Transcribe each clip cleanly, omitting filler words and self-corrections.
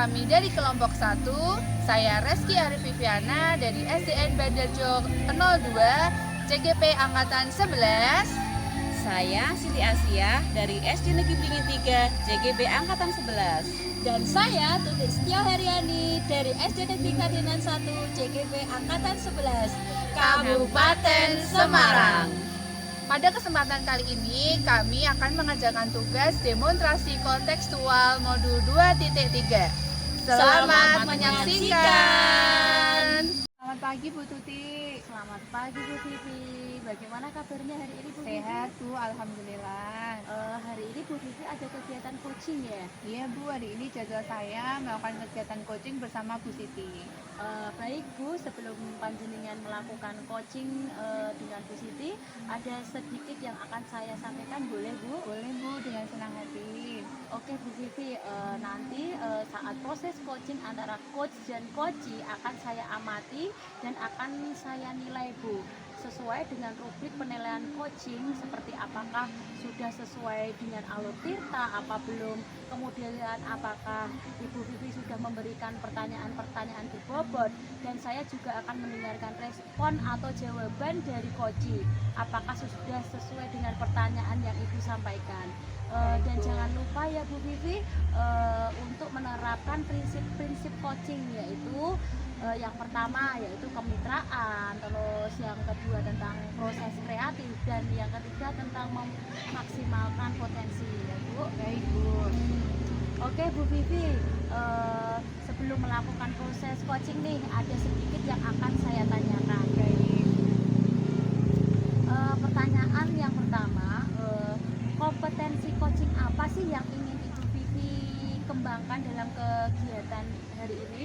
kami dari kelompok 1. Saya Reski Arif Viviana dari SDN Bandarjo 02, CGP Angkatan 11. Saya Siti Asia dari SD Negeri Beringin 3, JGB Angkatan 11. Dan saya Tuti Setia Haryani dari SD Negeri Kadinan 1, JGB Angkatan 11, Kabupaten Semarang. Pada kesempatan kali ini, kami akan mengerjakan tugas demonstrasi kontekstual modul 2.3. Selamat menyaksikan. Selamat pagi Bu Tuti. Selamat pagi Bu Vivi. Bagaimana kabarnya hari ini Bu Vivi? Sehat Bu, alhamdulillah. Hari ini Bu Vivi ada kegiatan coaching ya? Iya Bu, hari ini jadwal saya melakukan kegiatan coaching bersama Bu Siti. Baik Bu, sebelum panjenengan melakukan coaching dengan Bu Siti, ada sedikit yang akan saya sampaikan, boleh Bu? Boleh Bu, dengan senang hati. Oke Bu Vivi, nanti saat proses coaching antara coach dan coachee akan saya amati dan akan saya nilai Bu, sesuai dengan rubrik penilaian coaching, seperti apakah sudah sesuai dengan alur tirta, apa belum, kemudian apakah Ibu Vivi sudah memberikan pertanyaan-pertanyaan berbobot, dan saya juga akan mendengarkan respon atau jawaban dari coachee, apakah sudah sesuai dengan pertanyaan yang Ibu sampaikan. Dan jangan lupa ya Bu Vivi, untuk menerapkan prinsip-prinsip coaching, yaitu yang pertama yaitu kemitraan, terus yang kedua tentang proses kreatif, dan yang ketiga tentang memaksimalkan potensi ya Bu. Baik Bu. Oke Bu Vivi, sebelum melakukan proses coaching nih, ada sedikit yang akan saya tanyakan. Pertanyaan yang pertama, kompetensi coaching apa sih yang ingin Ibu Vivi kembangkan dalam kegiatan hari ini?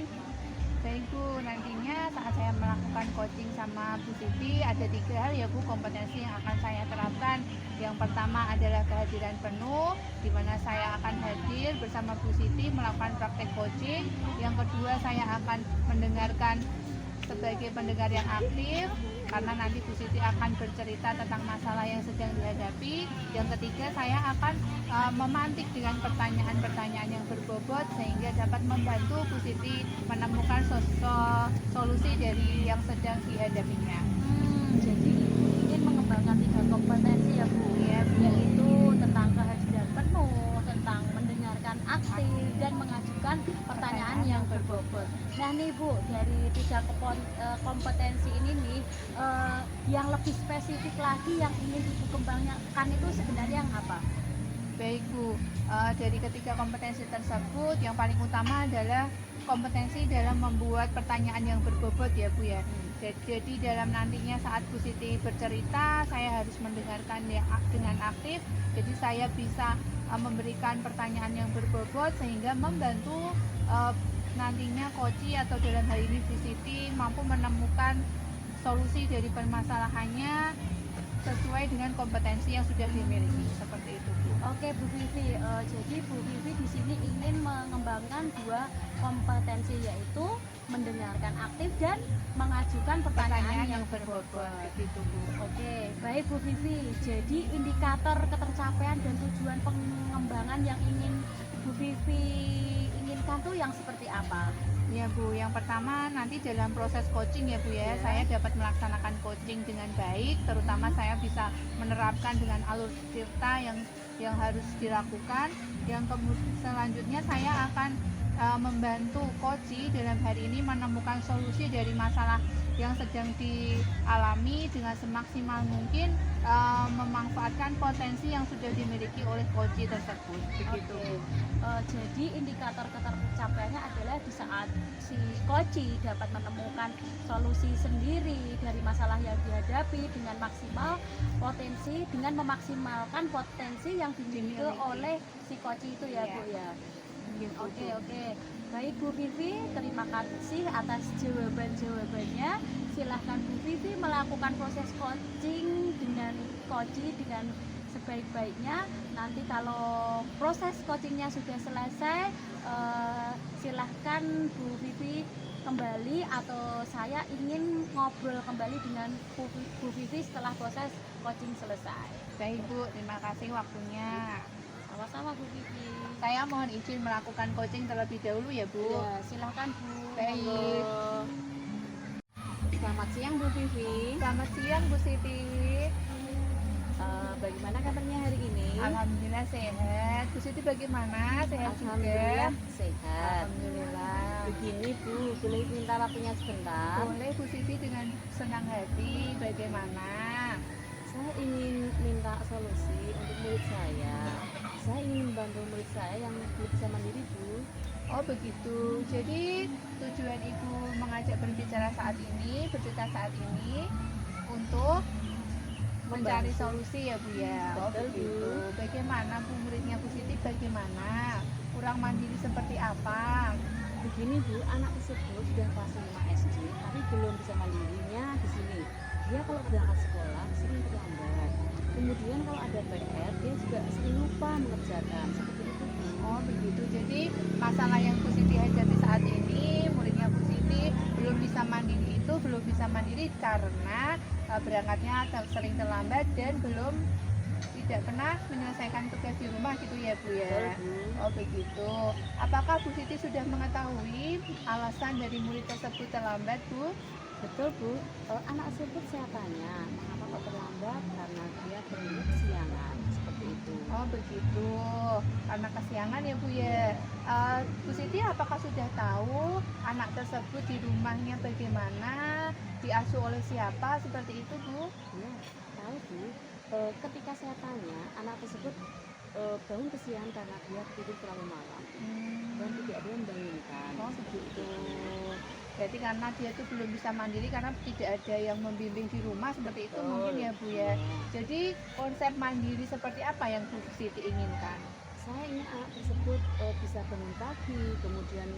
Baik Bu, nantinya saat saya melakukan coaching sama Bu Siti, ada 3 hal ya Bu kompetensi yang akan saya terapkan. Yang pertama adalah kehadiran penuh, di mana saya akan hadir bersama Bu Siti melakukan praktek coaching. Yang kedua, saya akan mendengarkan sebagai pendengar yang aktif, karena nanti Bu Siti akan bercerita tentang masalah yang sedang dihadapi. Yang ketiga, saya akan memantik dengan pertanyaan-pertanyaan yang berbobot sehingga dapat membantu Bu Siti menemukan solusi dari yang sedang dihadapinya. Jadi ingin mengembangkan 3 kompetensi ya Bu, yaitu tentang kehadiran penuh, tentang mendengarkan aktif, dan mengajukan pertanyaan yang berbobot. Nah nih Bu, dari 3 kompetensi ini nih, yang lebih spesifik lagi yang ingin Ibu kembangkan itu sebenarnya yang apa? Baik Bu, dari ketiga kompetensi tersebut yang paling utama adalah kompetensi dalam membuat pertanyaan yang berbobot ya Bu ya. Jadi dalam nantinya saat Bu Siti bercerita, saya harus mendengarkan dengan aktif. Jadi saya bisa memberikan pertanyaan yang berbobot sehingga membantu nantinya coachee atau dalam hal ini Bu Siti mampu menemukan solusi dari permasalahannya sesuai dengan kompetensi yang sudah dimiliki, seperti itu Bu. Oke Bu Vivi, jadi Bu Vivi di sini ingin mengembangkan 2 kompetensi, yaitu mendengarkan aktif dan mengajukan pertanyaan yang berbobot. Gitu Bu. Oke, baik Bu Vivi. Jadi indikator ketercapaian dan tujuan pengembangan yang ingin Bu Vivi inginkan tuh yang seperti apa? Ya Bu, yang pertama nanti dalam proses coaching ya Bu ya, saya dapat melaksanakan coaching dengan baik, terutama saya bisa menerapkan dengan alur tirta yang harus dilakukan. Yang kemudian selanjutnya saya akan membantu coachee dalam hari ini menemukan solusi dari masalah yang sedang dialami dengan semaksimal mungkin, memanfaatkan potensi yang sudah dimiliki oleh coachee tersebut. Begitu. Jadi indikator ketercapaiannya adalah di saat si coachee dapat menemukan solusi sendiri dari masalah yang dihadapi dengan maksimal potensi, dengan memaksimalkan potensi yang dimiliki oleh si coachee itu ya Bu ya. Oke. Baik Bu Vivi, terima kasih atas jawabannya. Silahkan Bu Vivi melakukan proses coaching dengan coachee dengan sebaik-baiknya. Nanti kalau proses coachingnya sudah selesai, silahkan Bu Vivi kembali, atau saya ingin ngobrol kembali dengan Bu Vivi setelah proses coaching selesai. Baik Bu, terima kasih waktunya. Sama-sama Bu Vivi. Saya mohon izin melakukan coaching terlebih dahulu ya Bu. Ya, silahkan Bu. Baik. Monggo. Selamat siang Bu Vivi. Selamat siang Bu Siti. Bagaimana kabarnya hari ini? Alhamdulillah sehat. Bu Siti bagaimana? Sehat Alhamdulillah juga? sehat. Alhamdulillah. Begini Bu, boleh minta waktunya sebentar? Boleh Bu Siti dengan senang hati. Bagaimana? Saya ingin minta solusi untuk murid saya. Saya ingin membantu murid saya yang belum bisa mandiri Bu. Oh begitu. Jadi tujuan Ibu mengajak berbicara saat ini, bercerita saat ini untuk mencari solusi ya Bu ya. Oh Betul, Bu. begitu. Bagaimana Bu muridnya Bu Siti? Bagaimana? Kurang mandiri seperti apa? Begini Bu, anak tersebut sudah kelas 5 SD, tapi belum bisa mandirinya di sini. Dia kalau berangkat sekolah sering terlambat. Kemudian kalau ada PR, dia juga sering lupa mengerjakan. Seperti itu Bu. Oh begitu. Jadi masalah yang Bu Siti hadapi saat ini, muridnya Bu Siti belum bisa mandiri karena berangkatnya sering terlambat dan belum tidak pernah menyelesaikan tugas di rumah gitu ya Bu ya. Betul, Bu. Oh begitu. Apakah Bu Siti sudah mengetahui alasan dari murid tersebut terlambat Bu? Betul Bu, anak tersebut saya tanya mengapa kok terlambat, karena dia pergi kesiangan, seperti itu. Oh begitu. Karena kesiangan ya Bu ya. Bu Siti apakah sudah tahu anak tersebut di rumahnya bagaimana, diasuh oleh siapa seperti itu Bu? Ya, tahu Bu. Ketika saya tanya, anak tersebut bangun kesiangan karena dia tidur terlalu malam dan tidak ada yang membangunkan. Oh begitu. Berarti karena dia tuh belum bisa mandiri karena tidak ada yang membimbing di rumah seperti itu Betul. mungkin ya Bu ya. Jadi konsep mandiri seperti apa yang Bu Siti inginkan? Saya ingin anak tersebut bisa bangun pagi, kemudian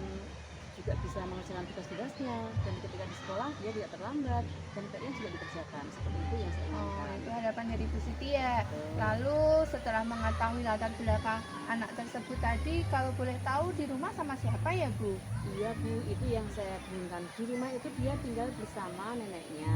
juga bisa mengerjakan tugas-tugasnya, dan ketika di sekolah dia tidak terlambat dan PR-nya juga dikerjakan. Seperti itu yang saya Oh inginkan. itu harapan dari Bu Siti ya. Betul. Lalu setelah mengetahui latar belakang anak tersebut tadi, kalau boleh tahu di rumah sama siapa ya Bu? Iya Bu, itu yang saya inginkan. Di rumah itu dia tinggal bersama neneknya,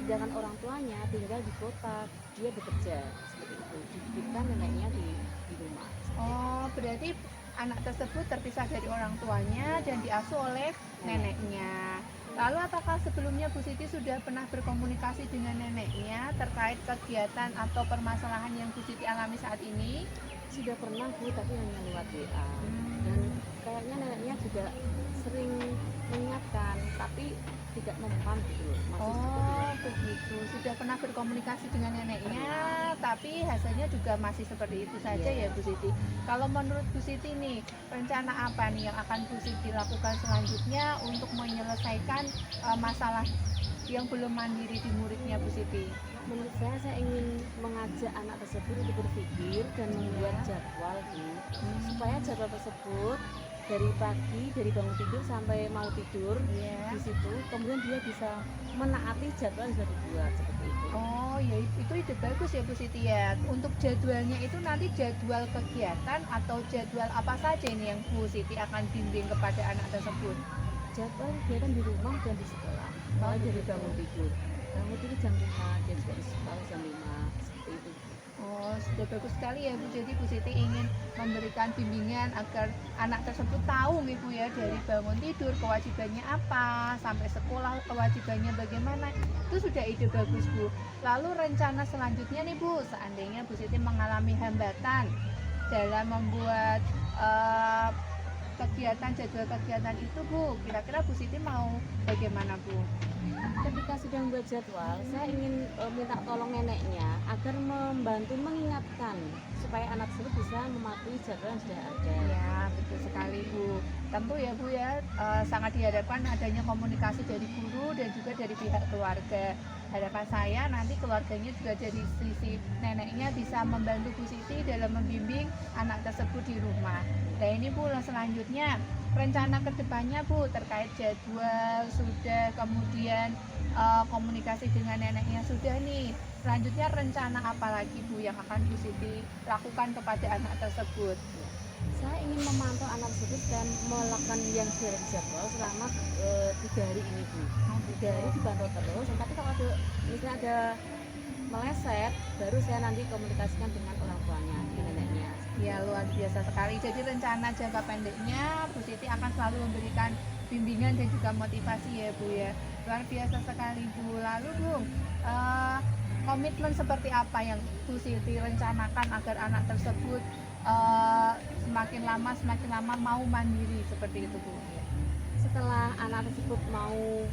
sedangkan orang tuanya tinggal di kota, dia bekerja. Seperti itu, dititipkan neneknya di rumah. Oh berarti anak tersebut terpisah dari orang tuanya dan diasuh oleh neneknya. Lalu apakah sebelumnya Bu Siti sudah pernah berkomunikasi dengan neneknya terkait kegiatan atau permasalahan yang Bu Siti alami saat ini? Sudah pernah Bu, tapi hanya lewat WA. Dan kayaknya neneknya juga sering mengingatkan, tapi tidak mempan gitu loh. Masih seperti Oh itu. begitu. Sudah pernah berkomunikasi dengan neneknya, tapi hasilnya juga masih seperti itu saja ya Bu Siti. Kalau menurut Bu Siti nih, rencana apa nih yang akan Bu Siti lakukan selanjutnya untuk menyelesaikan masalah yang belum mandiri di muridnya Bu Siti? Menurut saya ingin mengajak anak tersebut untuk berpikir dan membuat jadwal Bu, supaya jadwal tersebut dari pagi, dari bangun tidur sampai mau tidur Iya. di situ, kemudian dia bisa menaati jadwal yang sudah dibuat, seperti itu. Oh ya itu ide bagus ya Bu Siti ya. Untuk jadwalnya itu nanti jadwal kegiatan atau jadwal apa saja ini yang Bu Siti akan bimbing kepada anak tersebut? Jadwal kegiatan di rumah dan di sekolah, mulai dari bangun tidur. Bangun tidur jam 5, dia juga di sekolah jam 5, seperti itu. Oh, sudah bagus sekali ya Bu. Jadi Bu Siti ingin memberikan bimbingan agar anak tersebut tahu nih Bu ya, dari bangun tidur kewajibannya apa, sampai sekolah kewajibannya bagaimana. Itu sudah ide bagus Bu. Lalu rencana selanjutnya nih Bu, seandainya Bu Siti mengalami hambatan dalam membuat jadwal kegiatan itu Bu, kira-kira Bu Siti mau bagaimana Bu? Ketika sudah membuat jadwal, saya ingin minta tolong neneknya agar membantu mengingatkan supaya anak tersebut bisa mematuhi jadwal yang sudah ada. Ya, betul sekali Bu. Tentu ya Bu ya, sangat diharapkan adanya komunikasi dari guru dan juga dari pihak keluarga. Harapan saya nanti keluarganya juga dari sisi neneknya bisa membantu Bu Siti dalam membimbing anak tersebut di rumah. Nah ini Bu, selanjutnya rencana kedepannya Bu terkait jadwal sudah, kemudian komunikasi dengan neneknya sudah nih. Selanjutnya rencana apa lagi Bu yang akan Bu Siti lakukan kepada anak tersebut? Saya ingin memantau anak tersebut dan melakukan yang sudah jadwal selama 3 hari ini Bu. 3 hari dipantau terus, tapi kalau ada misalnya ada meleset, baru saya nanti komunikasikan dengan orang tuanya, dengan neneknya. Ya, luar biasa sekali. Jadi rencana jangka pendeknya Bu Siti akan selalu memberikan bimbingan dan juga motivasi ya Bu ya. Luar biasa sekali Bu. Lalu Bu, eh, komitmen seperti apa yang Bu Siti rencanakan agar anak tersebut semakin lama mau mandiri seperti itu Bu? Setelah anak tersebut mau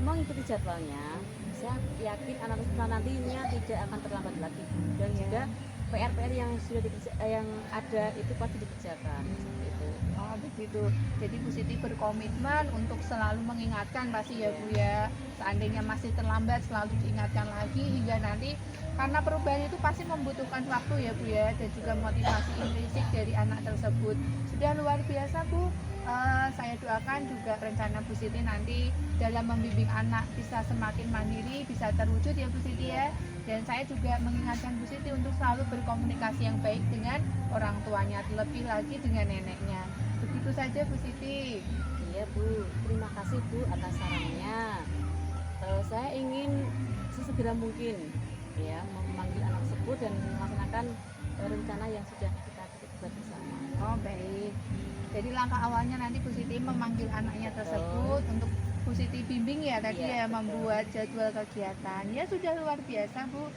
mengikuti jadwalnya, saya yakin anak tersebut nantinya tidak akan terlambat lagi, dan juga PR-PR yang sudah yang ada itu pasti dikerjakan seperti itu. Oh begitu. Jadi Bu Siti berkomitmen untuk selalu mengingatkan pasti ya Bu ya. Seandainya masih terlambat selalu diingatkan lagi hingga nanti, karena perubahan itu pasti membutuhkan waktu ya Bu ya, dan juga motivasi intrinsik dari anak tersebut. Sudah luar biasa Bu. Saya doakan juga rencana Bu Siti nanti dalam membimbing anak bisa semakin mandiri, bisa terwujud ya Bu Siti ya. Dan saya juga mengingatkan Bu Siti untuk selalu berkomunikasi yang baik dengan orang tuanya, terlebih lagi dengan neneknya. Begitu saja Bu Siti. Iya Bu, terima kasih Bu atas sarannya. Saya ingin sesegera mungkin ya memanggil anak tersebut dan melaksanakan rencana yang sudah kita buat bersama. Oh baik. Jadi langkah awalnya nanti Bu Siti memanggil anaknya tersebut untuk Bu Siti bimbing ya tadi Iya, ya, betul. membuat jadwal kegiatan. Ya sudah luar biasa Bu.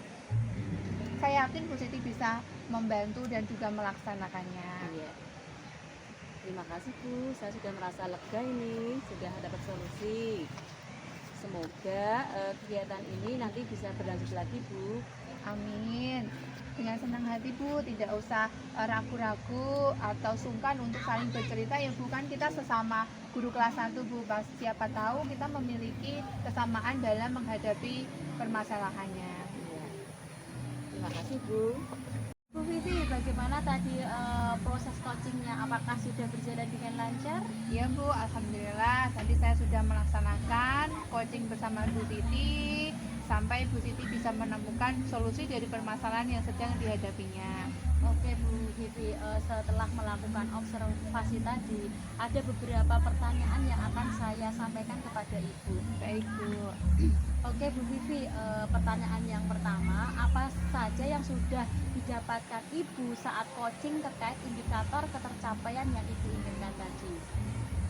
Saya yakin Bu Siti bisa membantu dan juga melaksanakannya. Iya. Terima kasih Bu, saya sudah merasa lega ini, sudah dapat solusi. Semoga kegiatan ini nanti bisa berlanjut lagi Bu. Amin. Dengan senang hati Bu, tidak usah ragu-ragu atau sungkan untuk saling bercerita ya Bu, kan kita sesama guru kelas 1 Bu, siapa tahu kita memiliki kesamaan dalam menghadapi permasalahannya. Iya. Terima kasih Bu. Bu Vivi, bagaimana tadi proses coachingnya? Apakah sudah berjalan dengan lancar? Ya Bu, alhamdulillah tadi saya sudah melaksanakan coaching bersama Bu Siti sampai Bu Siti bisa menemukan solusi dari permasalahan yang sedang dihadapinya. Oke Bu Vivi, setelah melakukan observasi tadi, ada beberapa pertanyaan yang akan saya sampaikan kepada Ibu. Baik Bu. Oke Bu Vivi, pertanyaan yang pertama, apa saja yang sudah didapatkan Ibu saat coaching terkait indikator ketercapaian yang Ibu inginkan tadi?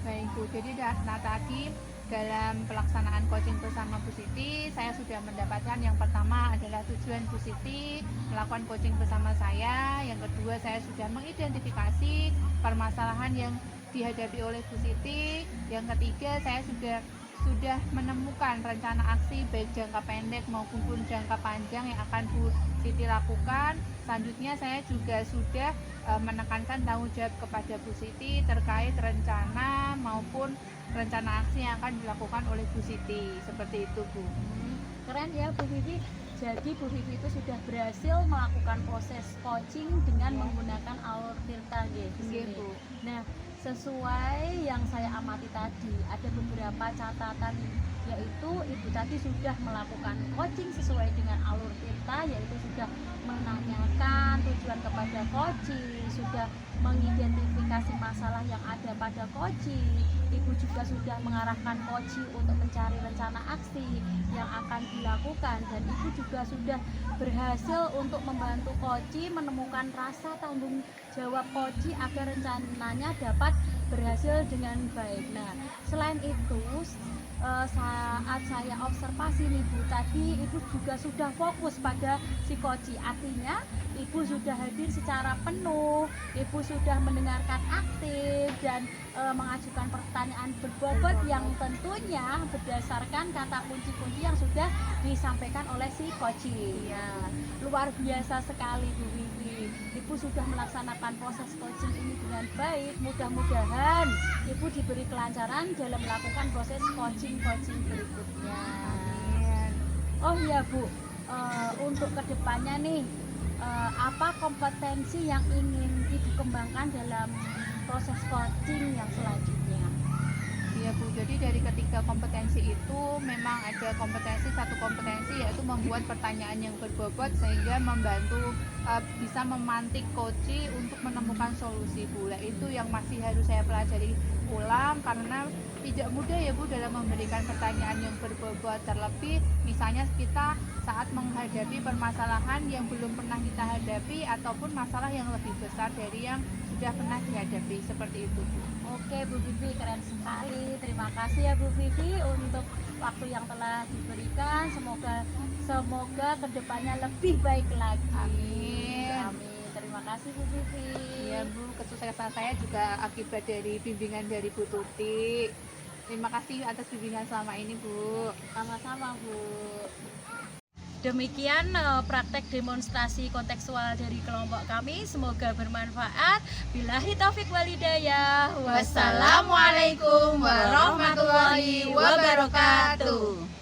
Baik Bu, jadi tadi dalam pelaksanaan coaching bersama Bu Siti, saya sudah mendapatkan yang pertama adalah tujuan Bu Siti melakukan coaching bersama saya. Yang kedua, saya sudah mengidentifikasi permasalahan yang dihadapi oleh Bu Siti. Yang ketiga, saya sudah menemukan rencana aksi baik jangka pendek maupun jangka panjang yang akan Bu Siti lakukan. Selanjutnya saya juga sudah menekankan tanggung jawab kepada Bu Siti terkait rencana maupun rencana aksi yang akan dilakukan oleh Bu Siti. Seperti itu Bu. Keren ya Bu Vivi. Jadi Bu Vivi itu sudah berhasil melakukan proses coaching dengan menggunakan alur Tirta di Iya, sini. Bu. Nah, sesuai yang saya amati tadi, ada beberapa catatan, yaitu Ibu tadi sudah melakukan coaching sesuai dengan alur Tirta, yaitu sudah menanyakan tujuan kepada coaching, sudah mengidentifikasi masalah yang ada pada coaching. Ibu juga sudah mengarahkan coaching untuk mencari rencana aksi yang akan dilakukan, dan Ibu juga sudah berhasil untuk membantu coaching menemukan rasa tanggung jawab coaching agar rencananya dapat berhasil dengan baik. Nah, selain itu saat saya observasi nih Bu, tadi Ibu juga sudah fokus pada si coaching, artinya Ibu sudah hadir secara penuh, Ibu sudah mendengarkan aktif dan mengajukan pertanyaan berbobot yang tentunya berdasarkan kata kunci-kunci yang sudah disampaikan oleh si coaching. Ya, luar biasa sekali Bu Vivi. Ibu sudah melaksanakan proses coaching ini dengan baik. Mudah-mudahan Ibu diberi kelancaran dalam melakukan proses coaching berikutnya. Amin. Oh iya Bu, untuk kedepannya nih, apa kompetensi yang ingin Ibu kembangkan dalam proses coaching yang selanjutnya? Iya Bu, jadi dari ketiga kompetensi itu memang ada satu kompetensi yaitu membuat pertanyaan yang berbobot sehingga membantu bisa memantik coaching untuk menemukan solusi Bu. Itu yang masih harus saya pelajari ulang karena tidak mudah ya Bu dalam memberikan pertanyaan yang berbobot, terlebih misalnya kita saat menghadapi permasalahan yang belum pernah kita hadapi ataupun masalah yang lebih besar dari yang sudah pernah dihadapi, seperti itu Bu. Oke Bu Vivi, keren sekali. Terima kasih ya Bu Vivi untuk waktu yang telah diberikan. Semoga kedepannya lebih baik lagi. Amin. Amin. Terima kasih Bu Vivi. Iya Bu, kesuksesan saya juga akibat dari bimbingan dari Bu Tuti. Terima kasih atas bimbingan selama ini Bu. Sama-sama Bu. Demikian praktek demonstrasi kontekstual dari kelompok kami. Semoga bermanfaat. Billahi taufik walhidayah. Wassalamualaikum warahmatullahi wabarakatuh.